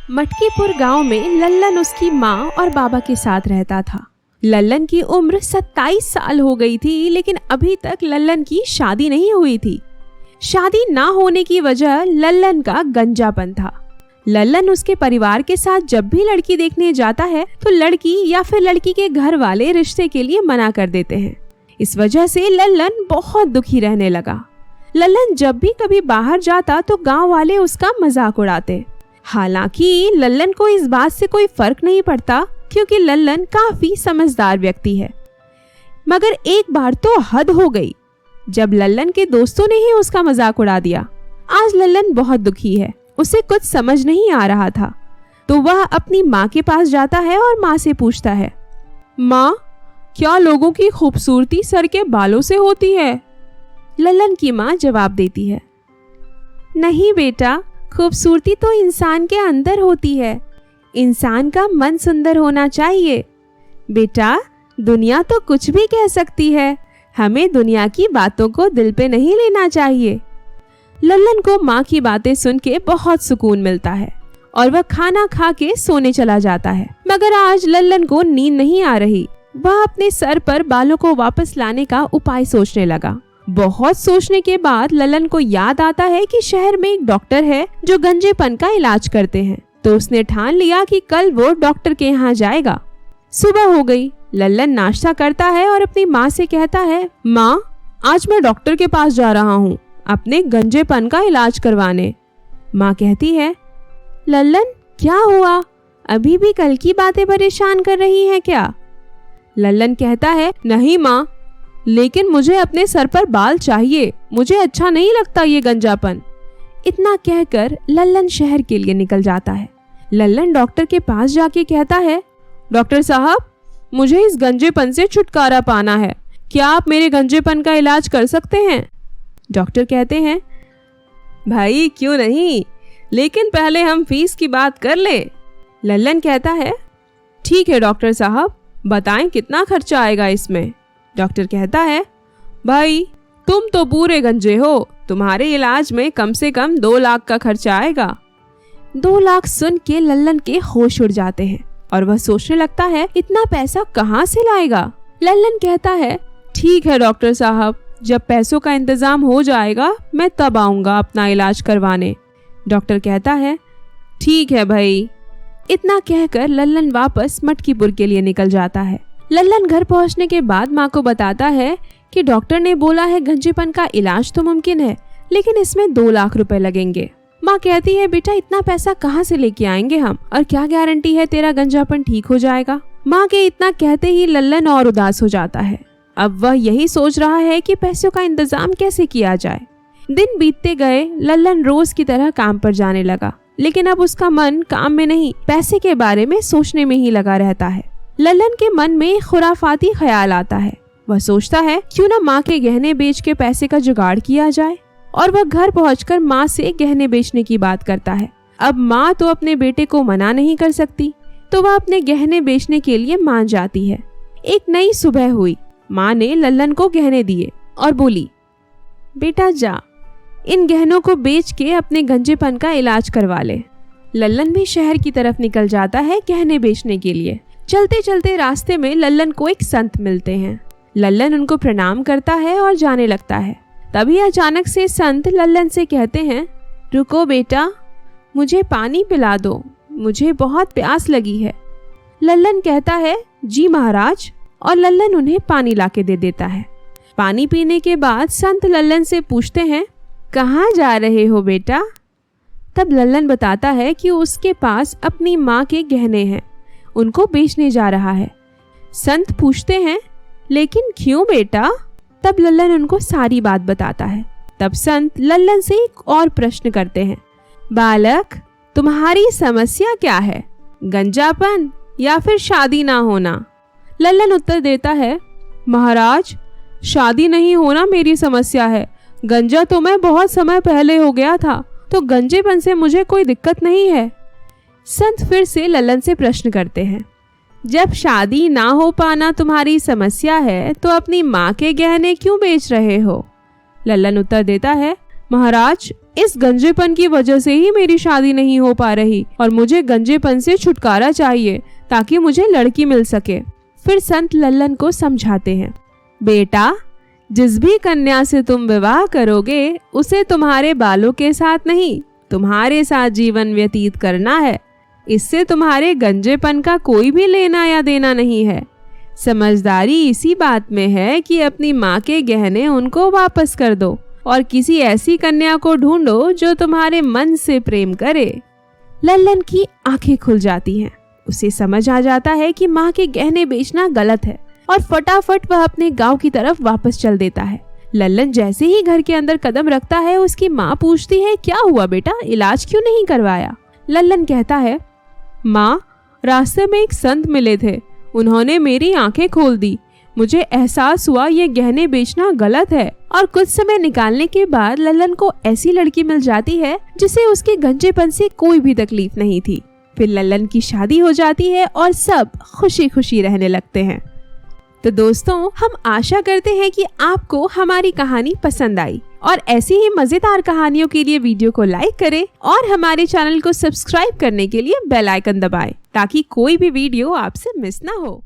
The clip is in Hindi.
मटकीपुर गांव में लल्लन उसकी माँ और बाबा के साथ रहता था। लल्लन की उम्र 27 साल हो गई थी, लेकिन अभी तक लल्लन की शादी नहीं हुई थी। शादी ना होने की वजह लल्लन का गंजापन था। लल्लन उसके परिवार के साथ जब भी लड़की देखने जाता है तो लड़की या फिर लड़की के घर वाले रिश्ते के लिए मना कर देते हैं। इस वजह से लल्लन बहुत दुखी रहने लगा। लल्लन जब भी कभी बाहर जाता तो गांव वाले उसका मजाक उड़ाते। हालांकि लल्लन को इस बात से कोई फर्क नहीं पड़ता, क्योंकि लल्लन काफी समझदार व्यक्ति है। मगर एक बार तो हद हो गई, जब लल्लन के दोस्तों ने ही उसका मजाक उड़ा दिया। आज लल्लन बहुत दुखी है, उसे कुछ समझ नहीं आ रहा था। तो वह अपनी माँ के पास जाता है और माँ से पूछता है, माँ, क्या लोगों की खूबसूरती सर के बालों से होती है? लल्लन की माँ जवाब देती है, नहीं बेटा, खूबसूरती तो इंसान के अंदर होती है। इंसान का मन सुंदर होना चाहिए। बेटा, दुनिया तो कुछ भी कह सकती है, हमें दुनिया की बातों को दिल पे नहीं लेना चाहिए। लल्लन को माँ की बातें सुन के बहुत सुकून मिलता है और वह खाना खा के सोने चला जाता है। मगर आज लल्लन को नींद नहीं आ रही। वह अपने सर पर बालों को वापस लाने का उपाय सोचने लगा। बहुत सोचने के बाद लल्लन को याद आता है कि शहर में एक डॉक्टर है जो गंजेपन का इलाज करते हैं। तो उसने ठान लिया कि कल वो डॉक्टर के यहाँ जाएगा। सुबह हो गई। लल्लन नाश्ता करता है और अपनी माँ से कहता है, माँ, आज मैं डॉक्टर के पास जा रहा हूँ अपने गंजेपन का इलाज करवाने। माँ कहती है, लल्लन, क्या हुआ? अभी भी कल की बातें परेशान कर रही हैं क्या? लल्लन कहता है, नहीं माँ, लेकिन मुझे अपने सर पर बाल चाहिए। मुझे अच्छा नहीं लगता ये गंजापन। इतना कहकर लल्लन शहर के लिए निकल जाता है। लल्लन डॉक्टर के पास जाके कहता है, डॉक्टर साहब, मुझे इस गंजेपन से छुटकारा पाना है। क्या आप मेरे गंजेपन का इलाज कर सकते हैं? डॉक्टर कहते हैं, भाई क्यों नहीं, लेकिन पहले हम फीस की बात कर लें। लल्लन कहता है, ठीक है डॉक्टर साहब, बताएं कितना खर्चा आएगा इसमें। डॉक्टर कहता है, भाई तुम तो पूरे गंजे हो, तुम्हारे इलाज में कम से कम 2 लाख का खर्चा आएगा। 2 लाख सुन के लल्लन के होश उड़ जाते हैं और वह सोचने लगता है, इतना पैसा कहाँ से लाएगा। लल्लन कहता है, ठीक है डॉक्टर साहब, जब पैसों का इंतजाम हो जाएगा मैं तब आऊंगा अपना इलाज करवाने। डॉक्टर कहता है, ठीक है भाई। इतना कहकर लल्लन वापस मटकीपुर के लिए निकल जाता है। लल्लन घर पहुंचने के बाद माँ को बताता है कि डॉक्टर ने बोला है गंजेपन का इलाज तो मुमकिन है, लेकिन इसमें 2 लाख रुपए लगेंगे। माँ कहती है, बेटा इतना पैसा कहाँ से लेके आएंगे हम, और क्या गारंटी है तेरा गंजापन ठीक हो जाएगा। माँ के इतना कहते ही लल्लन और उदास हो जाता है। अब वह यही सोच रहा है कि पैसों का इंतजाम कैसे किया जाए। दिन बीतते गए। लल्लन रोज की तरह काम पर जाने लगा, लेकिन अब उसका मन काम में नहीं, पैसे के बारे में सोचने में ही लगा रहता है। लल्लन के मन में खुराफाती ख्याल आता है। वह सोचता है, क्यों ना माँ के गहने बेच के पैसे का जुगाड़ किया जाए। और वह घर पहुंचकर माँ से गहने बेचने की बात करता है। अब माँ तो अपने बेटे को मना नहीं कर सकती, तो वह अपने गहने बेचने के लिए मान जाती है। एक नई सुबह हुई। माँ ने लल्लन को गहने दिए और बोली, बेटा जा, इन गहनों को बेच के अपने गंजेपन का इलाज करवा ले। लल्लन भी शहर की तरफ निकल जाता है गहने बेचने के लिए। चलते चलते रास्ते में लल्लन को एक संत मिलते हैं। लल्लन उनको प्रणाम करता है और जाने लगता है। तभी अचानक से संत लल्लन से कहते हैं, रुको बेटा, मुझे पानी पिला दो, मुझे बहुत प्यास लगी है। लल्लन कहता है, जी महाराज, और लल्लन उन्हें पानी लाके दे देता है। पानी पीने के बाद संत लल्लन से पूछते हैं, कहाँ जा रहे हो बेटा? तब लल्लन बताता है कि उसके पास अपनी माँ के गहने हैं, उनको बेचने जा रहा है। संत पूछते हैं, लेकिन क्यों बेटा? तब लल्लन उनको सारी बात बताता है। तब संत लल्लन से एक और प्रश्न करते हैं, बालक, तुम्हारी समस्या क्या है, गंजापन या फिर शादी ना होना? लल्लन उत्तर देता है, महाराज, शादी नहीं होना मेरी समस्या है। गंजा तो मैं बहुत समय पहले हो गया था, तो गंजेपन से मुझे कोई दिक्कत नहीं है। संत फिर से लल्लन से प्रश्न करते हैं, जब शादी ना हो पाना तुम्हारी समस्या है, तो अपनी माँ के गहने क्यों बेच रहे हो? लल्लन उत्तर देता है, महाराज, इस गंजेपन की वजह से ही मेरी शादी नहीं हो पा रही और मुझे गंजेपन से छुटकारा चाहिए ताकि मुझे लड़की मिल सके। फिर संत लल्लन को समझाते हैं, बेटा जिस भी कन्या से तुम विवाह करोगे उसे तुम्हारे बालों के साथ नहीं तुम्हारे साथ जीवन व्यतीत करना है। इससे तुम्हारे गंजेपन का कोई भी लेना या देना नहीं है। समझदारी इसी बात में है कि अपनी माँ के गहने उनको वापस कर दो और किसी ऐसी कन्या को ढूंढो जो तुम्हारे मन से प्रेम करे। लल्लन की आंखें खुल जाती हैं। उसे समझ आ जाता है कि माँ के गहने बेचना गलत है और फटाफट वह अपने गांव की तरफ वापस चल देता है। लल्लन जैसे ही घर के अंदर कदम रखता है उसकी माँ पूछती है, क्या हुआ बेटा, इलाज क्यों नहीं करवाया? लल्लन कहता है, माँ रास्ते में एक संत मिले थे, उन्होंने मेरी आंखें खोल दी। मुझे एहसास हुआ ये गहने बेचना गलत है। और कुछ समय निकालने के बाद लल्लन को ऐसी लड़की मिल जाती है जिसे उसके गंजेपन से कोई भी तकलीफ नहीं थी। फिर लल्लन की शादी हो जाती है और सब खुशी खुशी रहने लगते हैं। तो दोस्तों, हम आशा करते हैं कि आपको हमारी कहानी पसंद आई और ऐसी ही मजेदार कहानियों के लिए वीडियो को लाइक करें और हमारे चैनल को सब्सक्राइब करने के लिए बेल आइकन दबाएं ताकि कोई भी वीडियो आपसे मिस ना हो।